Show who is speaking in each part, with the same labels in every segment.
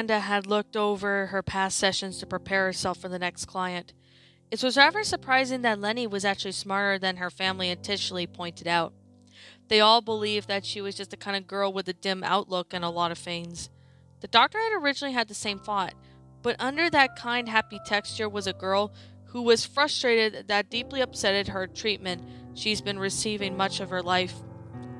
Speaker 1: Miranda had looked over her past sessions to prepare herself for the next client. It was rather surprising that Lenny was actually smarter than her family initially pointed out. They all believed that she was just the kind of girl with a dim outlook and a lot of fangs. The doctor had originally had the same thought, but under that kind, happy texture was a girl who was frustrated that deeply upsetted her treatment she's been receiving much of her life.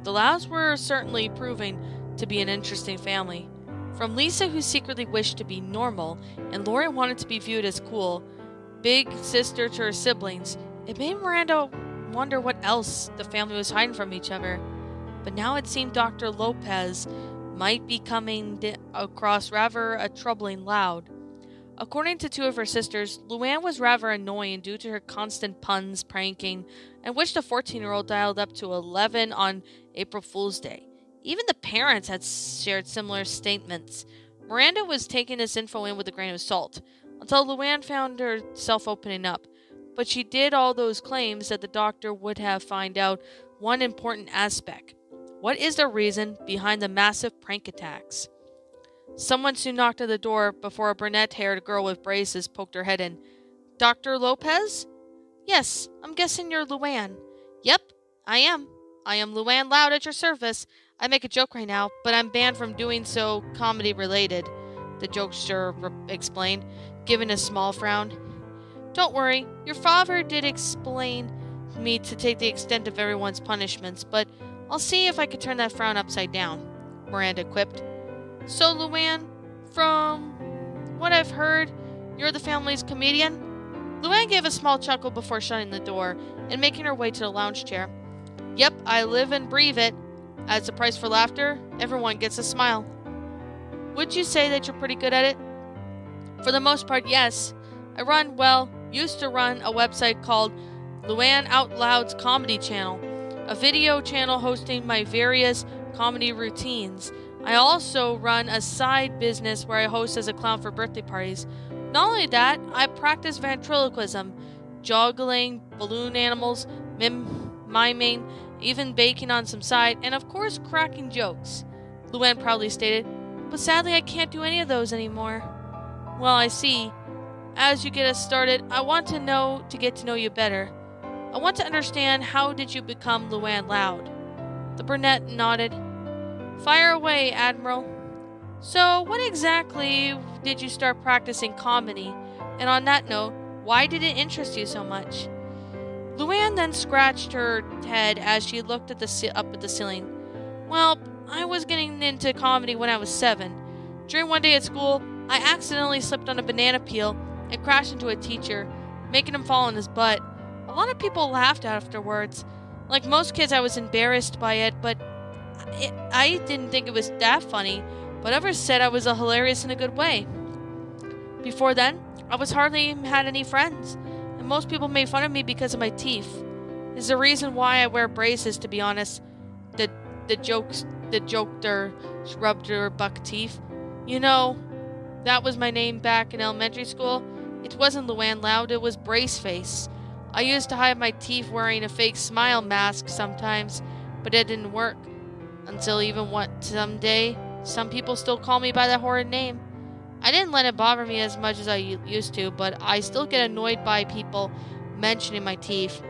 Speaker 1: The Louds were certainly proving to be an interesting family. From Lisa, who secretly wished to be normal, and Lori wanted to be viewed as cool, big sister to her siblings, it made Miranda wonder what else the family was hiding from each other. But now it seemed Dr. Lopez might be coming across rather a troubling Loud. According to two of her sisters, Luann was rather annoying due to her constant puns, pranking, and which the 14-year-old dialed up to 11 on April Fool's Day. Even the parents had shared similar statements. Miranda was taking this info in with a grain of salt, until Luann found herself opening up. But she did all those claims that the doctor would have find out one important aspect. What is the reason behind the massive prank attacks? Someone soon knocked at the door before a brunette-haired girl with braces poked her head in. Dr. Lopez? Yes, I'm guessing you're Luann. Yep, I am. I am Luann Loud at your service. I make a joke right now, but I'm banned from doing so comedy-related, the jokester explained, giving a small frown. Don't worry, your father did explain me to take the extent of everyone's punishments, but I'll see if I can turn that frown upside down, Miranda quipped. So, Luann, from what I've heard, you're the family's comedian? Luann gave a small chuckle before shutting the door and making her way to the lounge chair. Yep, I live and breathe it. As the price for laughter, everyone gets a smile. Would you say that you're pretty good at it? For the most part, yes. I used to run a website called Luann Out Loud's Comedy Channel, a video channel hosting my various comedy routines. I also run a side business where I host as a clown for birthday parties. Not only that, I practice ventriloquism, juggling, balloon animals, miming, even baking on some side, and of course cracking jokes, Luann proudly stated. But sadly I can't do any of those anymore. Well, I see. As you get us started, I want to get to know you better. I want to understand, how did you become Luann Loud? The brunette nodded. Fire away, Admiral. So, what exactly did you start practicing comedy? And on that note, why did it interest you so much? Luann then scratched her head as she looked up at the ceiling. Well, I was getting into comedy when I was 7. During one day at school, I accidentally slipped on a banana peel and crashed into a teacher, making him fall on his butt. A lot of people laughed afterwards. Like most kids, I was embarrassed by it, but I didn't think it was that funny, but others said I was hilarious in a good way. Before then, I was hardly had any friends, and most people made fun of me because of my teeth. It's the reason why I wear braces, to be honest. The jokester rubbed her buck teeth. You know, that was my name back in elementary school. It wasn't Luann Loud, it was Braceface. I used to hide my teeth wearing a fake smile mask sometimes, but it didn't work. Until someday, some people still call me by that horrid name. I didn't let it bother me as much as I used to, but I still get annoyed by people mentioning my teeth.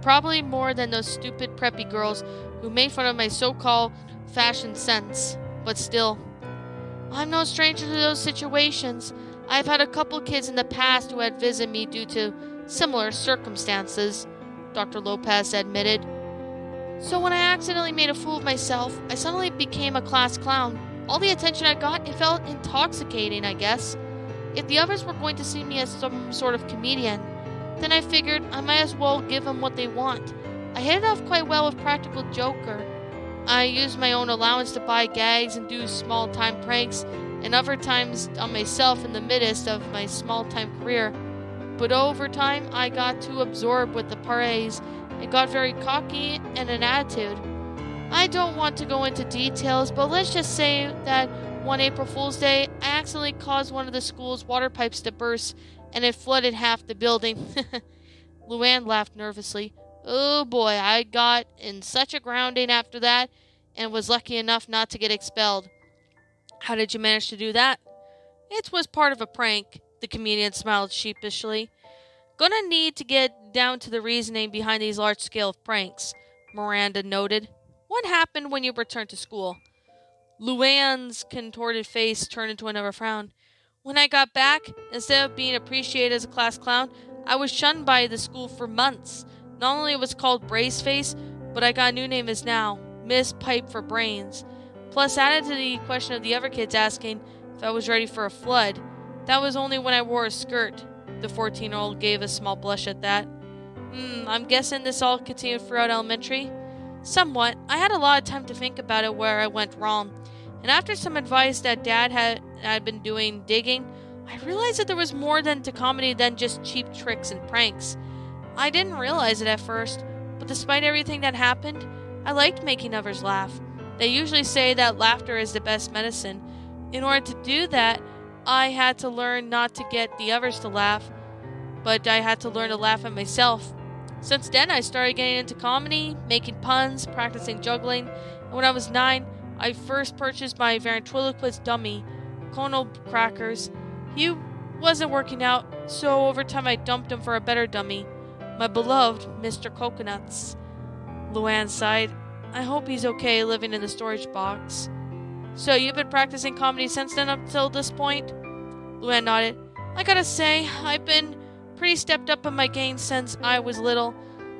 Speaker 1: Probably more than those stupid preppy girls who made fun of my so-called fashion sense. But still, I'm no stranger to those situations. I've had a couple kids in the past who had visited me due to similar circumstances, Dr. Lopez admitted. So when I accidentally made a fool of myself, I suddenly became a class clown. All the attention I got, it felt intoxicating, I guess. If the others were going to see me as some sort of comedian, then I figured I might as well give them what they want. I hit it off quite well with Practical Joker. I used my own allowance to buy gags and do small-time pranks, and other times on myself in the midst of my small-time career. But over time, I got too absorbed with the parades and got very cocky and an attitude. I don't want to go into details, but let's just say that one April Fool's Day, I accidentally caused one of the school's water pipes to burst, and it flooded half the building. Luann laughed nervously. Oh boy, I got in such a grounding after that, and was lucky enough not to get expelled. How did you manage to do that? It was part of a prank, the comedian smiled sheepishly. Gonna need to get down to the reasoning behind these large-scale pranks, Miranda noted. What happened when you returned to school? Luann's contorted face turned into another frown. When I got back, instead of being appreciated as a class clown, I was shunned by the school for months. Not only was called Braceface, but I got a new name as now, Miss Pipe for Brains. Plus, added to the question of the other kids asking if I was ready for a flood, that was only when I wore a skirt. The 14-year-old gave a small blush at that. I'm guessing this all continued throughout elementary? Somewhat. I had a lot of time to think about it where I went wrong. And after some advice that Dad had been doing digging, I realized that there was more to comedy than just cheap tricks and pranks. I didn't realize it at first, but despite everything that happened, I liked making others laugh. They usually say that laughter is the best medicine. In order to do that, I had to learn not to get the others to laugh, but I had to learn to laugh at myself. Since then, I started getting into comedy, making puns, practicing juggling, and when I was 9, I first purchased my ventriloquist dummy, Colonel Crackers. He wasn't working out, so over time I dumped him for a better dummy, my beloved Mr. Coconuts. Luann sighed. I hope he's okay living in the storage box. So you've been practicing comedy since then up till this point? Luann nodded. I gotta say, I've been pretty stepped up in my game since I was little.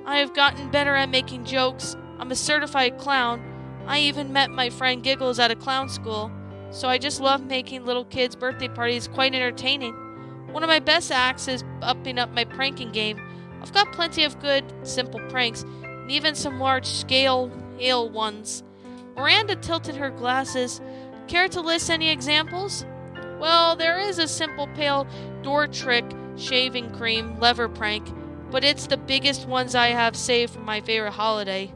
Speaker 1: I have gotten better at making jokes. I'm a certified clown. I even met my friend Giggles at a clown school. So I just love making little kids' birthday parties quite entertaining. One of my best acts is upping up my pranking game. I've got plenty of good, simple pranks, and even some large-scale ones. Miranda tilted her glasses. Care to list any examples? Well, there is a simple pale door trick shaving cream lever prank, but it's the biggest ones I have saved for my favorite holiday.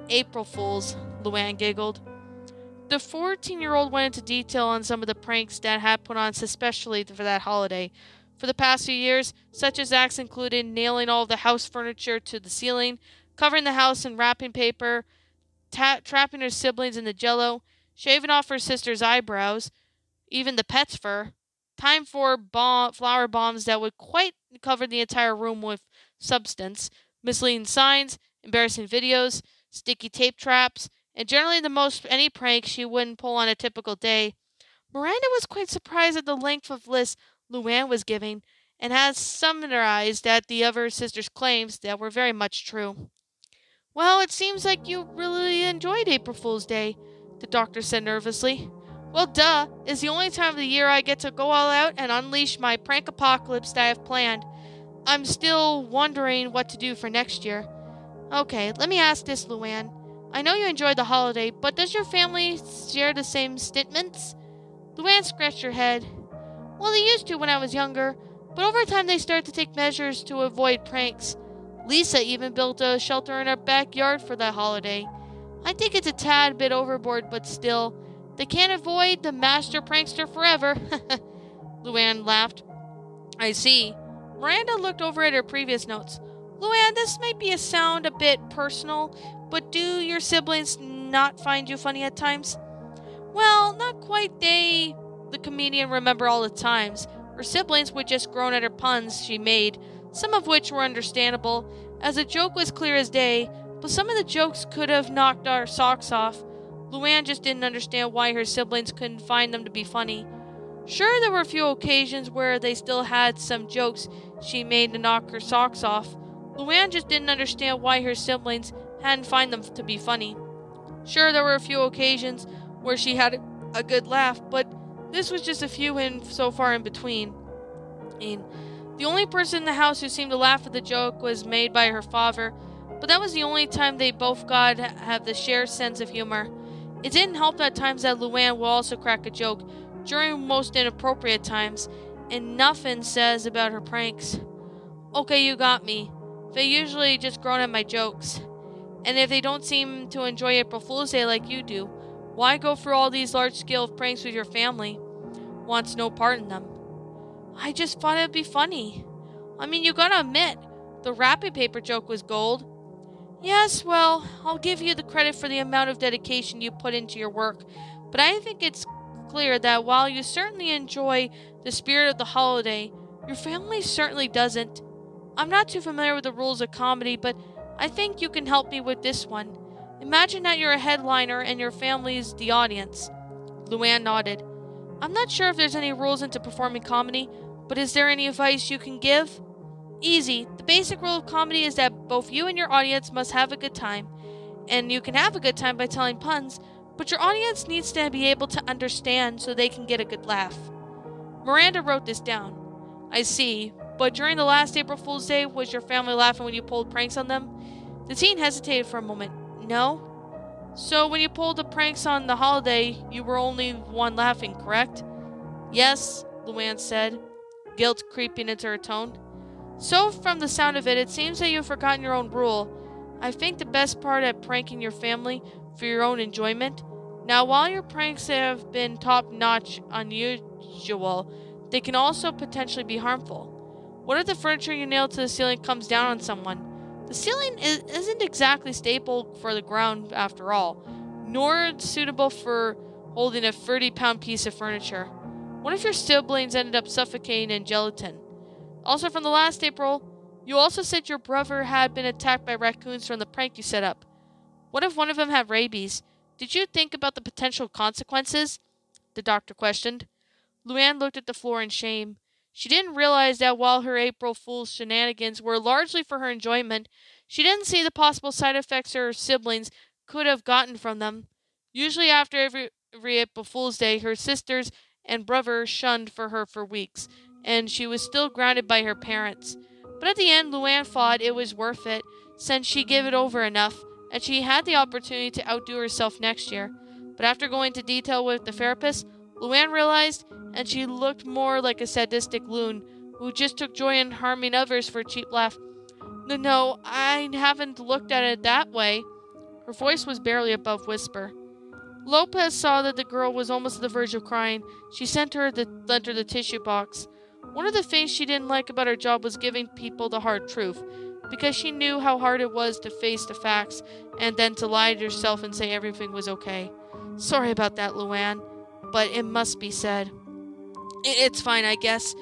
Speaker 1: April Fools, Luann giggled. The 14-year-old went into detail on some of the pranks Dad had put on especially for that holiday. For the past few years, such as acts included nailing all the house furniture to the ceiling, covering the house in wrapping paper, trapping her siblings in the jello, shaving off her sister's eyebrows, even the pet's fur. Time for flower bombs that would quite cover the entire room with substance, misleading signs, embarrassing videos, sticky tape traps, and generally the most any prank she wouldn't pull on a typical day. Miranda was quite surprised at the length of list Luann was giving, and had summarized at the other sister's claims that were very much true. Well, it seems like you really enjoyed April Fool's Day, the doctor said nervously. Well, duh. It's the only time of the year I get to go all out and unleash my prank apocalypse that I have planned. I'm still wondering what to do for next year. Okay, let me ask this, Luann. I know you enjoyed the holiday, but does your family share the same sentiments? Luann scratched her head. Well, they used to when I was younger, but over time they started to take measures to avoid pranks. Lisa even built a shelter in her backyard for that holiday. I think it's a tad bit overboard, but still, they can't avoid the master prankster forever. Luann laughed. I see. Miranda looked over at her previous notes. Luann, this might sound a bit personal, but do your siblings not find you funny at times? Well, not quite. The comedian remembered all the times. Her siblings would just groan at her puns she made, some of which were understandable, as the joke was clear as day, but some of the jokes could have knocked our socks off. Luann just didn't understand why her siblings couldn't find them to be funny. Sure, there were a few occasions where they still had some jokes she made to knock her socks off. Luann just didn't understand why her siblings hadn't find them to be funny. Sure, there were a few occasions where she had a good laugh, but this was just a few and so far in between. The only person in the house who seemed to laugh at the joke was made by her father, but that was the only time they both got to have the shared sense of humor. It didn't help at times that Luann would also crack a joke during most inappropriate times, and nothing says about her pranks. Okay, you got me. They usually just groan at my jokes. And if they don't seem to enjoy April Fool's Day like you do, why go through all these large-scale pranks with your family? Wants no part in them. I just thought it'd be funny. I mean, you gotta admit, the wrapping paper joke was gold. Yes, well, I'll give you the credit for the amount of dedication you put into your work, but I think it's clear that while you certainly enjoy the spirit of the holiday, your family certainly doesn't. I'm not too familiar with the rules of comedy, but I think you can help me with this one. Imagine that you're a headliner and your family's the audience. Luann nodded. I'm not sure if there's any rules into performing comedy, but is there any advice you can give? Easy. The basic rule of comedy is that both you and your audience must have a good time. And you can have a good time by telling puns, but your audience needs to be able to understand so they can get a good laugh. Miranda wrote this down. I see, but during the last April Fool's Day, was your family laughing when you pulled pranks on them? The teen hesitated for a moment. No? So when you pulled the pranks on the holiday, you were only one laughing, correct? Yes, Luann said, guilt creeping into her tone. So from the sound of it, it seems that you've forgotten your own rule. I think the best part at pranking your family for your own enjoyment. Now, while your pranks have been top-notch unusual, they can also potentially be harmful. What if the furniture you nail to the ceiling comes down on someone? The ceiling isn't exactly stable for the ground after all, nor suitable for holding a 30-pound piece of furniture. What if your siblings ended up suffocating in gelatin? Also, from the last April, you also said your brother had been attacked by raccoons from the prank you set up. What if one of them had rabies? Did you think about the potential consequences? The doctor questioned. Luann looked at the floor in shame. She didn't realize that while her April Fool's shenanigans were largely for her enjoyment, she didn't see the possible side effects her siblings could have gotten from them. Usually after every April Fool's Day, her sisters and brother shunned her for weeks, and she was still grounded by her parents. But at the end, Luann thought it was worth it, since she gave it over enough, and she had the opportunity to outdo herself next year. But after going into detail with the therapist, Luann realized, and she looked more like a sadistic loon who just took joy in harming others for a cheap laugh. No, I haven't looked at it that way. Her voice was barely above whisper. Lopez saw that the girl was almost on the verge of crying. She lent her the tissue box. One of the things she didn't like about her job was giving people the hard truth, because she knew how hard it was to face the facts and then to lie to yourself and say everything was okay. Sorry about that, Luann, but it must be said. It's fine, I guess.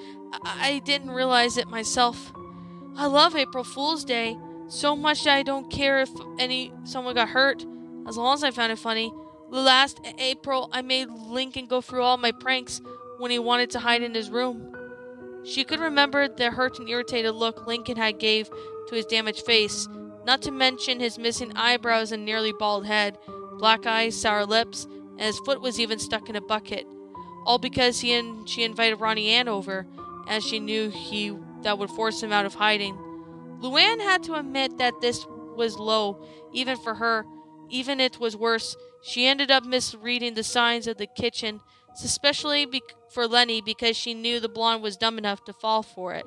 Speaker 1: I didn't realize it myself. I love April Fool's Day so much that I don't care if someone got hurt, as long as I found it funny. Last April, I made Lincoln go through all my pranks when he wanted to hide in his room. She could remember the hurt and irritated look Lincoln had gave to his damaged face, not to mention his missing eyebrows and nearly bald head, black eyes, sour lips, and his foot was even stuck in a bucket. All because she invited Ronnie Ann over, as she knew that would force him out of hiding. Luann had to admit that this was low, even for her. Even it was worse. She ended up misreading the signs of the kitchen, especially for Lenny, because she knew the blonde was dumb enough to fall for it.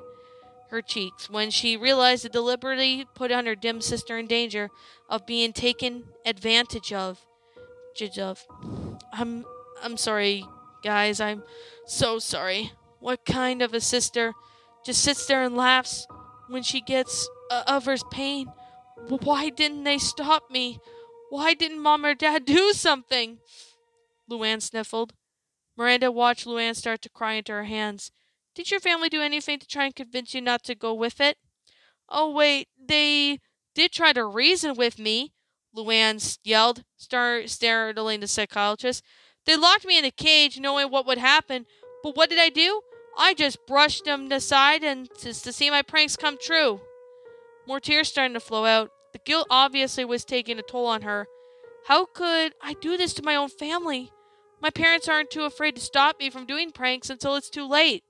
Speaker 1: Her cheeks, when she realized it deliberately put on her dim sister in danger of being taken advantage of. I'm sorry, guys. I'm so sorry. What kind of a sister just sits there and laughs when she gets others' pain? Why didn't they stop me? Why didn't Mom or Dad do something? Luann sniffled. Miranda watched Luann start to cry into her hands. Did your family do anything to try and convince you not to go with it? Oh, wait, they did try to reason with me, Luann yelled, startling the psychologist. They locked me in a cage knowing what would happen, but what did I do? I just brushed them aside and to see my pranks come true. More tears started to flow out. The guilt obviously was taking a toll on her. How could I do this to my own family? My parents aren't too afraid to stop me from doing pranks until it's too late.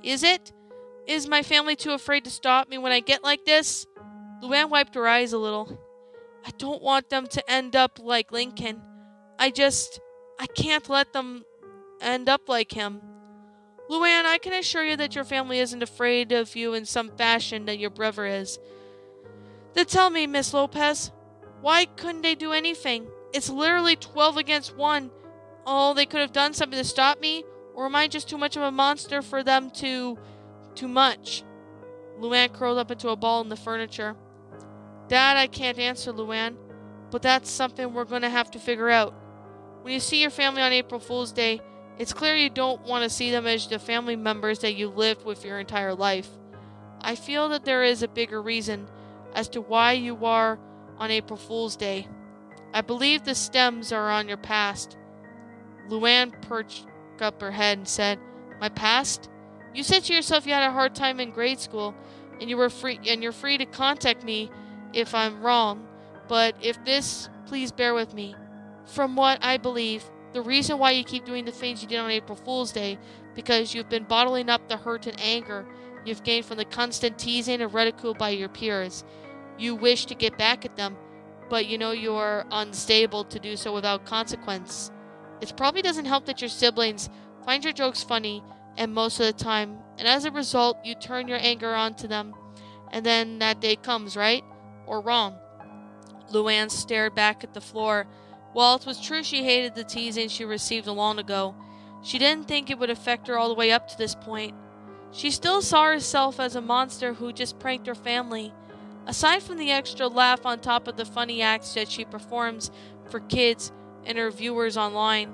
Speaker 1: Is it? Is my family too afraid to stop me when I get like this? Luann wiped her eyes a little. I don't want them to end up like Lincoln. I can't let them end up like him. Luann, I can assure you that your family isn't afraid of you in some fashion that your brother is. Then tell me, Miss Lopez, why couldn't they do anything? It's literally 12 against 1. Oh, they could have done something to stop me? Or am I just too much of a monster for them to... too much? Luann curled up into a ball in the furniture. That I can't answer, Luann, but that's something we're going to have to figure out. When you see your family on April Fool's Day, It's clear you don't want to see them as the family members that you lived with your entire life. I feel that there is a bigger reason as to why you are on April Fool's Day. I believe the stems are on your past. Luann perched up her head and said, "My past? You said to yourself you had a hard time in grade school, and you're free to contact me if I'm wrong. But if this, please bear with me. From what I believe, the reason why you keep doing the things you did on April Fool's Day, because you've been bottling up the hurt and anger you've gained from the constant teasing and ridicule by your peers. You wish to get back at them, but you know you're unstable to do so without consequence. It probably doesn't help that your siblings find your jokes funny and most of the time, and as a result, you turn your anger onto them, and then that day comes, right? Or wrong?" Luann stared back at the floor. While it was true she hated the teasing she received long ago, she didn't think it would affect her all the way up to this point. She still saw herself as a monster who just pranked her family. Aside from the extra laugh on top of the funny acts that she performs for kids and her viewers online,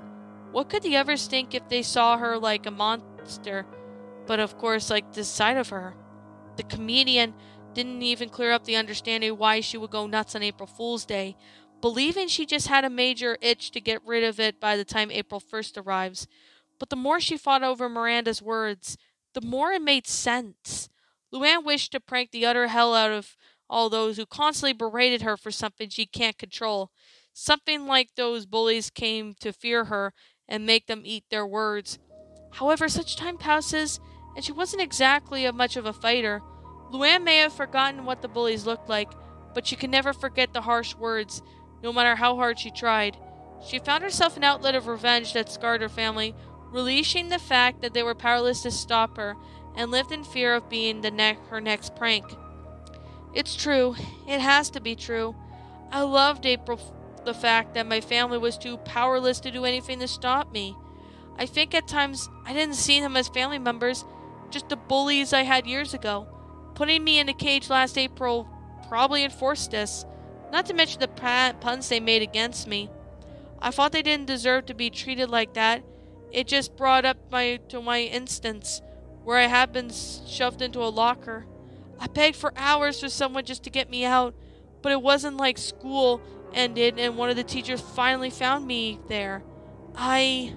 Speaker 1: what could the others think if they saw her like a monster, but of course like this side of her? The comedian didn't even clear up the understanding why she would go nuts on April Fool's Day, believing she just had a major itch to get rid of it by the time April 1st arrives. But the more she fought over Miranda's words, the more it made sense. Luann wished to prank the utter hell out of all those who constantly berated her for something she can't control. Something like those bullies came to fear her and make them eat their words. However, such time passes, and she wasn't exactly much of a fighter. Luann may have forgotten what the bullies looked like, but she could never forget the harsh words, no matter how hard she tried. She found herself an outlet of revenge that scarred her family, relishing the fact that they were powerless to stop her, and lived in fear of being her next prank. It's true. It has to be true. I loved April, the fact that my family was too powerless to do anything to stop me. I think at times I didn't see them as family members, just the bullies I had years ago. Putting me in a cage last April probably enforced this, not to mention the puns they made against me. I thought they didn't deserve to be treated like that. It just brought up my instance, where I had been shoved into a locker. I begged for hours for someone just to get me out, but it wasn't like school ended and one of the teachers finally found me there. I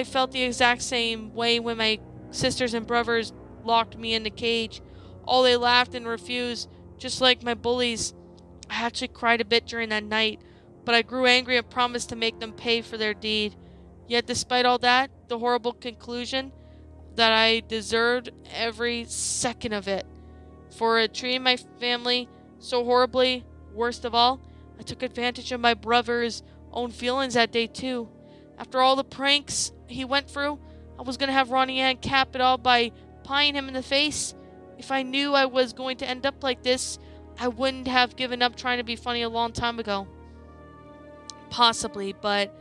Speaker 1: felt the exact same way when my sisters and brothers locked me in the cage. All they laughed and refused, just like my bullies. I actually cried a bit during that night, but I grew angry and promised to make them pay for their deed. Yet despite all that, the horrible conclusion that I deserved every second of it. For treating my family so horribly, worst of all, I took advantage of my brother's own feelings that day too. After all the pranks he went through, I was going to have Ronnie Ann cap it all by pieing him in the face. If I knew I was going to end up like this, I wouldn't have given up trying to be funny a long time ago. Possibly, but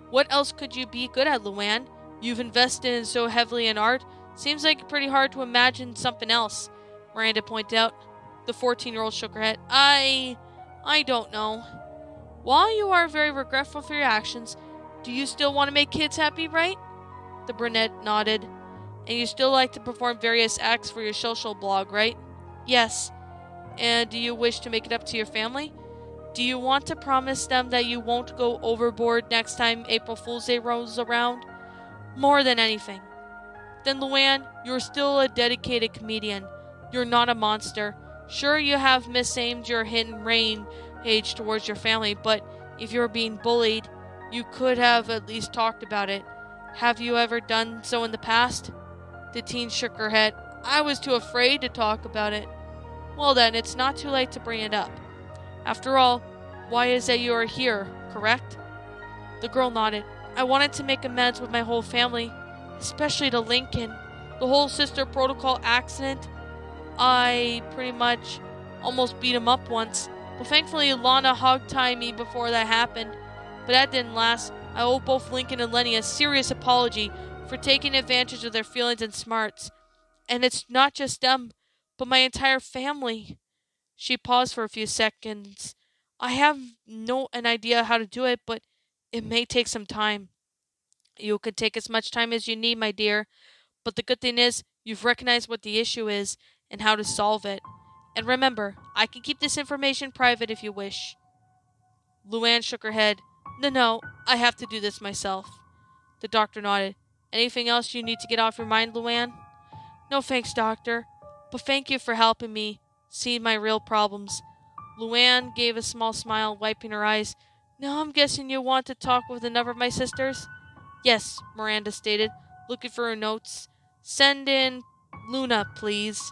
Speaker 1: what else could you be good at, Luann? You've invested in so heavily in art. Seems like pretty hard to imagine something else, Miranda pointed out. The 14-year-old shook her head. I don't know. While you are very regretful for your actions, do you still want to make kids happy, right? The brunette nodded. And you still like to perform various acts for your social blog, right? Yes. And do you wish to make it up to your family? Do you want to promise them that you won't go overboard next time April Fool's Day rolls around? More than anything. Then Luann, you're still a dedicated comedian. You're not a monster. Sure, you have misaimed your hidden rage towards your family, but if you're being bullied, you could have at least talked about it. Have you ever done so in the past? The teen shook her head. I was too afraid to talk about it. Well then, it's not too late to bring it up. After all, why is that you are here, correct? The girl nodded. I wanted to make amends with my whole family, especially to Lincoln. The whole sister protocol accident, I pretty much almost beat him up once. But thankfully, Lana hog-tied me before that happened. But that didn't last. I owe both Lincoln and Lenny a serious apology for taking advantage of their feelings and smarts. And it's not just them, but my entire family. She paused for a few seconds. I have no an idea how to do it, but it may take some time. You can take as much time as you need, my dear, but the good thing is you've recognized what the issue is and how to solve it. And remember, I can keep this information private if you wish. Luann shook her head. No, I have to do this myself. The doctor nodded. Anything else you need to get off your mind, Luann? No thanks, doctor. But thank you for helping me see my real problems. Luann gave a small smile, wiping her eyes. Now I'm guessing you want to talk with another of my sisters? Yes, Miranda stated, looking for her notes. Send in Luna, please.